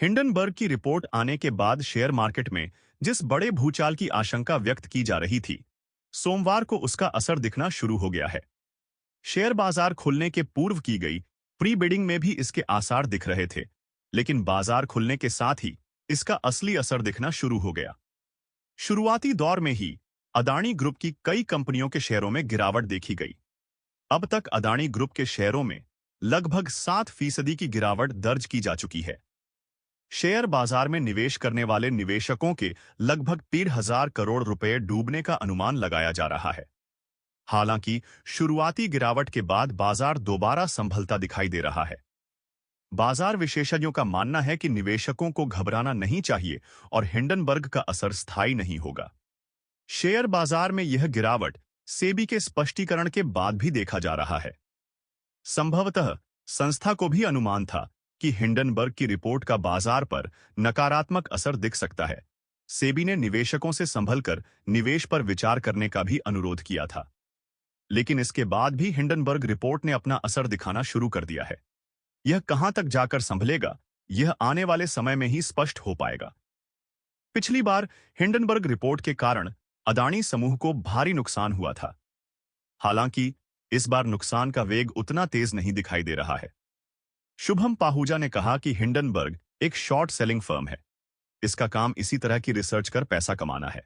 Hindenburg की report आने के बाद शेयर मार्केट में जिस बड़े भूचाल की आशंका व्यक्त की जा रही थी, सोमवार को उसका असर दिखना शुरू हो गया है। शेयर बाजार खुलने के पूर्व की गई प्री बिडिंग में भी इसके आसार दिख रहे थे, लेकिन बाजार खुलने के साथ ही इसका असली असर दिखना शुरू हो गया। शुरुआती दौर में ही अदानी ग्रुप की कई कंपनियों के शेयरों में गिरावट देखी गई। अब तक अदानी ग्रुप के शेयरों में लगभग 7% की गिरावट दर्ज की जा चुकी है। शेयर बाजार में निवेश करने वाले निवेशकों के लगभग 13,000 करोड़ रुपए डूबने का अनुमान लगाया जा रहा है। हालांकि शुरुआती गिरावट के बाद बाजार दोबारा संभलता दिखाई दे रहा है। बाजार विशेषज्ञों का मानना है कि निवेशकों को घबराना नहीं चाहिए और हिंडनबर्ग का असर स्थायी नहीं होगा। शेयर बाजार में यह गिरावट सेबी के स्पष्टीकरण के बाद भी देखा जा रहा है। संभवतः संस्था को भी अनुमान था कि हिंडनबर्ग की रिपोर्ट का बाजार पर नकारात्मक असर दिख सकता है। सेबी ने निवेशकों से संभलकर निवेश पर विचार करने का भी अनुरोध किया था। लेकिन इसके बाद भी हिंडनबर्ग रिपोर्ट ने अपना असर दिखाना शुरू कर दिया है। यह कहां तक जाकर संभलेगा, यह आने वाले समय में ही स्पष्ट हो पाएगा। पिछली बार हिंडनबर्ग रिपोर्ट के कारण अदानी समूह को भारी नुकसान हुआ था। हालांकि इस बार नुकसान का वेग उतना तेज नहीं दिखाई दे रहा है। शुभम पाहूजा ने कहा कि हिंडनबर्ग एक शॉर्ट सेलिंग फर्म है। इसका काम इसी तरह की रिसर्च कर पैसा कमाना है।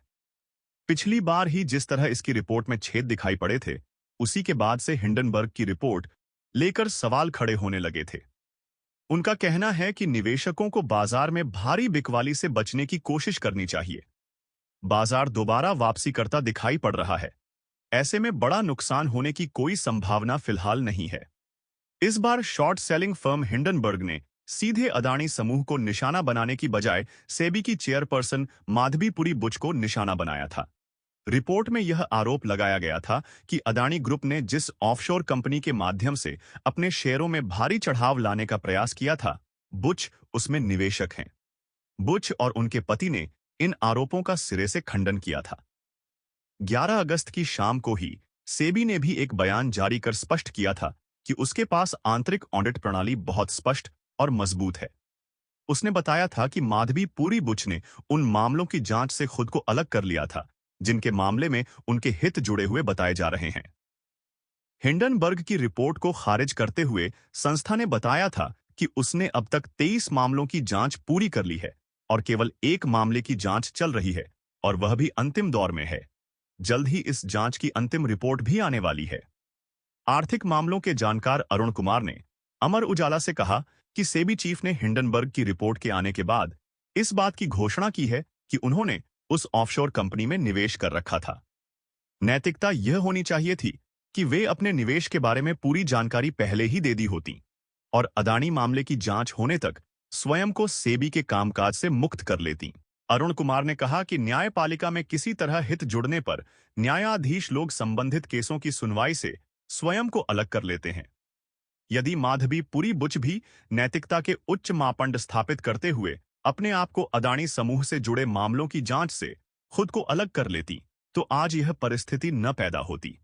पिछली बार ही जिस तरह इसकी रिपोर्ट में छेद दिखाई पड़े थे, उसी के बाद से हिंडनबर्ग की रिपोर्ट लेकर सवाल खड़े होने लगे थे। उनका कहना है कि निवेशकों को बाजार में भारी बिकवाली से बचने की कोशिश करनी चाहिए। बाजार दोबारा वापसी करता दिखाई पड़ रहा है। ऐसे में बड़ा नुकसान होने की कोई संभावना फिलहाल नहीं है। इस बार शॉर्ट सेलिंग फर्म हिंडनबर्ग ने सीधे अदानी समूह को निशाना बनाने की बजाय सेबी की चेयरपर्सन माधवीपुरी बुच को निशाना बनाया था। रिपोर्ट में यह आरोप लगाया गया था कि अदानी ग्रुप ने जिस ऑफशोर कंपनी के माध्यम से अपने शेयरों में भारी चढ़ाव लाने का प्रयास किया था, बुच उसमें निवेशक हैं। बुच और उनके पति ने इन आरोपों का सिरे से खंडन किया था। 11 अगस्त की शाम को ही सेबी ने भी एक बयान जारी कर स्पष्ट किया था कि उसके पास आंतरिक ऑडिट प्रणाली बहुत स्पष्ट और मजबूत है। उसने बताया था कि माधवीपुरी बुच ने उन मामलों की जांच से खुद को अलग कर लिया था जिनके मामले में उनके हित जुड़े हुए बताए जा रहे हैं। हिंडनबर्ग की रिपोर्ट को खारिज करते हुए संस्था ने बताया था कि उसने अब तक 23 मामलों की जांच पूरी कर ली है और केवल एक मामले की जांच चल रही है और वह भी अंतिम दौर में है। जल्द ही इस जांच की अंतिम रिपोर्ट भी आने वाली है। आर्थिक मामलों के जानकार अरुण कुमार ने अमर उजाला से कहा कि सेबी चीफ ने हिंडनबर्ग की रिपोर्ट के आने के बाद इस बात की घोषणा की है कि उन्होंने उस ऑफशोर कंपनी में निवेश कर रखा था। नैतिकता यह होनी चाहिए थी कि वे अपने निवेश के बारे में पूरी जानकारी पहले ही दे दी होती और अदानी मामले की जांच होने तक स्वयं को सेबी के कामकाज से मुक्त कर लेती। अरुण कुमार ने कहा कि न्यायपालिका में किसी तरह हित जुड़ने पर न्यायाधीश लोग संबंधित केसों की सुनवाई से स्वयं को अलग कर लेते हैं। यदि माधवीपुरी बुच भी नैतिकता के उच्च मापदंड स्थापित करते हुए अपने आप को अदानी समूह से जुड़े मामलों की जांच से खुद को अलग कर लेती, तो आज यह परिस्थिति न पैदा होती।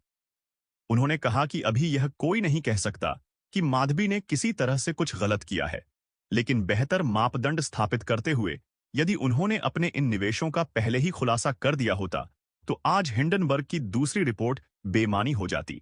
उन्होंने कहा कि अभी यह कोई नहीं कह सकता कि माधवी ने किसी तरह से कुछ गलत किया है, लेकिन बेहतर मापदंड स्थापित करते हुए यदि उन्होंने अपने इन निवेशों का पहले ही खुलासा कर दिया होता, तो आज हिंडनबर्ग की दूसरी रिपोर्ट बेमानी हो जाती।